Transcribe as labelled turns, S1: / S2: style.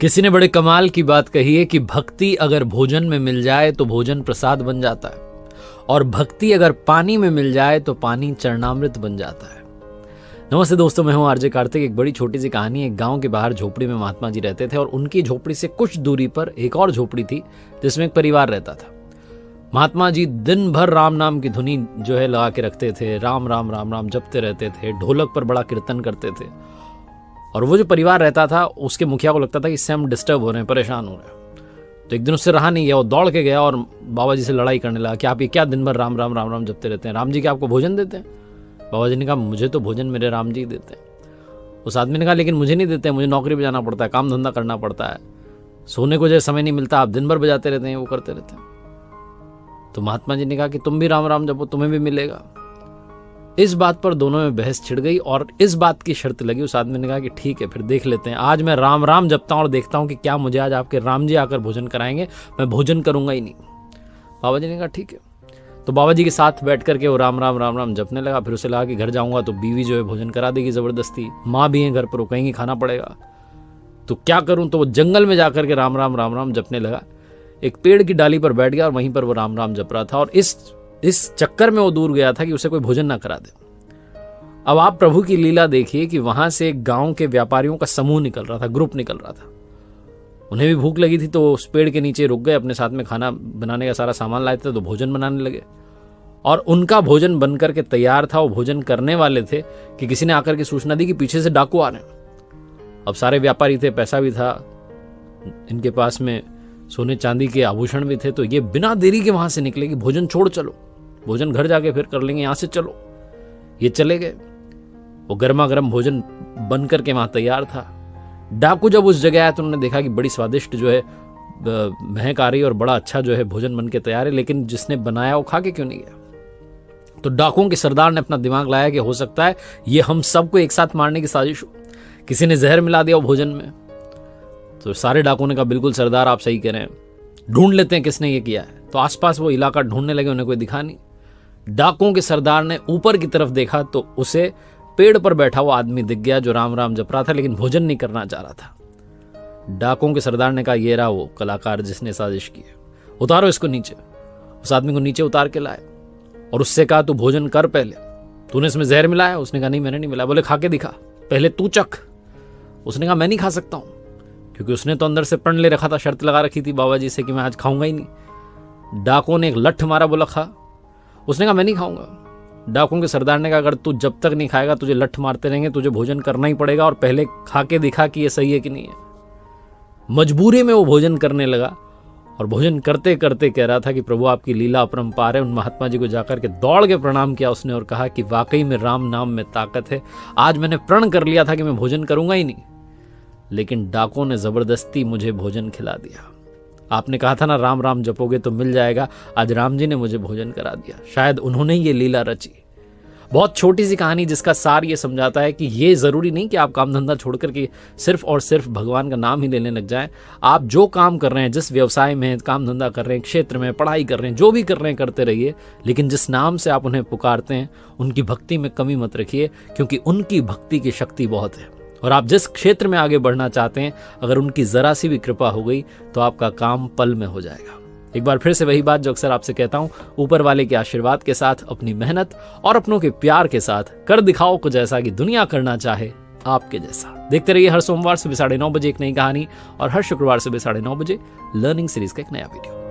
S1: किसी ने बड़े कमाल की बात कही है कि भक्ति अगर भोजन में मिल जाए तो भोजन प्रसाद बन जाता है, और भक्ति अगर पानी में मिल जाए तो पानी चरणामृत बन जाता है। नमस्ते दोस्तों, मैं हूं आरजे कार्तिक। एक बड़ी छोटी सी कहानी। एक गांव के बाहर झोपड़ी में महात्मा जी रहते थे और उनकी झोपड़ी से कुछ दूरी पर एक और झोपड़ी थी जिसमें एक परिवार रहता था। महात्मा जी दिन भर राम नाम की धुनी जो है लगा के रखते थे, राम राम राम राम जपते रहते थे, ढोलक पर बड़ा कीर्तन करते थे। और वो जो परिवार रहता था उसके मुखिया को लगता था कि इससे हम डिस्टर्ब हो रहे हैं, परेशान हो रहे हैं। तो एक दिन उससे रहा नहीं गया, वो दौड़ के गया और बाबा जी से लड़ाई करने लगा कि आप ये क्या दिन भर राम राम राम राम जपते रहते हैं, राम जी क्या आपको भोजन देते हैं? बाबा जी ने कहा मुझे तो भोजन मेरे राम जी देते हैं। उस आदमी ने कहा लेकिन मुझे नहीं देते, मुझे नौकरी पे जाना पड़ता है, काम धंधा करना पड़ता है, सोने को जो समय नहीं मिलता, आप दिन भर बजाते रहते हैं, वो करते रहते हैं। तो महात्मा जी ने कहा कि तुम भी राम राम जपो, तुम्हें भी मिलेगा। इस बात पर दोनों में बहस छिड़ गई और इस बात की शर्त लगी। उस आदमी ने कहा कि ठीक है, फिर देख लेते हैं, आज मैं राम राम जपता हूं और देखता हूं कि क्या मुझे आज आपके राम जी आकर भोजन कराएंगे, मैं भोजन करूंगा ही नहीं। बाबा जी ने कहा ठीक है। तो बाबा जी के साथ बैठ करके वो राम राम राम राम जपने लगा। फिर उसे लगा कि घर जाऊंगा तो बीवी जो है भोजन करा देगी जबरदस्ती, माँ भी है घर पर, वो कहेंगी खाना पड़ेगा, तो क्या करूं। तो वो जंगल में जाकर के राम राम राम राम जपने लगा। एक पेड़ की डाली पर बैठ गया और वहीं पर वो राम राम जप रहा था। और इस चक्कर में वो दूर गया था कि उसे कोई भोजन ना करा दे। अब आप प्रभु की लीला देखिए कि वहां से एक गांव के व्यापारियों का समूह निकल रहा था, ग्रुप निकल रहा था। उन्हें भी भूख लगी थी तो उस पेड़ के नीचे रुक गए, अपने साथ में खाना बनाने का सारा सामान लाए थे, तो भोजन बनाने लगे। और उनका भोजन बन करके तैयार था, वो भोजन करने वाले थे कि किसी ने आकर के सूचना दी कि पीछे से डाकू आ रहे हैं। अब सारे व्यापारी थे, पैसा भी था इनके पास में, सोने चांदी के आभूषण भी थे, तो ये बिना देरी के वहां से निकले कि भोजन छोड़ चलो, भोजन घर जाके फिर कर लेंगे, यहां से चलो। ये चले गए। वो गर्मा गर्म भोजन बन करके वहां तैयार था। डाकू जब उस जगह आया तो उन्होंने देखा कि बड़ी स्वादिष्ट जो है महक आ रही है और बड़ा अच्छा जो है भोजन बन के तैयार है, लेकिन जिसने बनाया वो खा के क्यों नहीं गया? तो डाकुओं के सरदार ने अपना दिमाग लाया कि हो सकता है ये हम सबको एक साथ मारने की साजिश हो, किसी ने जहर मिला दिया वो भोजन में। तो सारे डाकुओं ने कहा बिल्कुल सरदार आप सही कह रहे हैं, ढूंढ लेते हैं किसने ये किया है। तो आसपास वो इलाका ढूंढने लगे, उन्हें कोई दिखा नहीं। डाकुओं के सरदार ने ऊपर की तरफ देखा तो उसे पेड़ पर बैठा हुआ आदमी दिख गया जो राम राम जप रहा था लेकिन भोजन नहीं करना चाह रहा था। डाकुओं के सरदार ने कहा ये रहा वो कलाकार जिसने साजिश की है, उतारो इसको नीचे। उस आदमी को नीचे उतार के लाए और उससे कहा तू भोजन कर, पहले तूने इसमें जहर मिलाया? उसने कहा नहीं मैंने नहीं मिलाया। बोले खा के दिखा, पहले तू चख। उसने कहा मैं नहीं खा सकता हूं, क्योंकि उसने तो अंदर से प्रण ले रखा था, शर्त लगा रखी थी बाबा जी से कि मैं आज खाऊंगा ही नहीं। डाकुओं ने एक लठ मारा, बोला खा। उसने कहा मैं नहीं खाऊंगा। डाकुओं के सरदार ने कहा अगर तू जब तक नहीं खाएगा तुझे लठ मारते रहेंगे, तुझे भोजन करना ही पड़ेगा और पहले खा के दिखा कि ये सही है कि नहीं है। मजबूरी में वो भोजन करने लगा और भोजन करते करते कह रहा था कि प्रभु आपकी लीला अपरंपार है। उन महात्मा जी को जाकर के दौड़ के प्रणाम किया उसने और कहा कि वाकई में राम नाम में ताकत है, आज मैंने प्रण कर लिया था कि मैं भोजन करूंगा ही नहीं, लेकिन डाकुओं ने जबरदस्ती मुझे भोजन खिला दिया। आपने कहा था ना राम राम जपोगे तो मिल जाएगा, आज राम जी ने मुझे भोजन करा दिया, शायद उन्होंने ये लीला रची। बहुत छोटी सी कहानी जिसका सार ये समझाता है कि ये जरूरी नहीं कि आप काम धंधा छोड़ करके सिर्फ और सिर्फ भगवान का नाम ही लेने लग जाएं। आप जो काम कर रहे हैं, जिस व्यवसाय में काम धंधा कर रहे हैं, क्षेत्र में पढ़ाई कर रहे हैं, जो भी कर रहे हैं करते रहिए, लेकिन जिस नाम से आप उन्हें पुकारते हैं उनकी भक्ति में कमी मत रखिए, क्योंकि उनकी भक्ति की शक्ति बहुत है। और आप जिस क्षेत्र में आगे बढ़ना चाहते हैं, अगर उनकी जरा सी भी कृपा हो गई तो आपका काम पल में हो जाएगा। एक बार फिर से वही बात जो अक्सर आपसे कहता हूं, ऊपर वाले के आशीर्वाद के साथ, अपनी मेहनत और अपनों के प्यार के साथ कर दिखाओ कुछ ऐसा कि दुनिया करना चाहे आपके जैसा। देखते रहिए हर सोमवार सुबह 9:30 बजे एक नई कहानी और हर शुक्रवार सुबह 9:30 बजे लर्निंग सीरीज का एक नया वीडियो।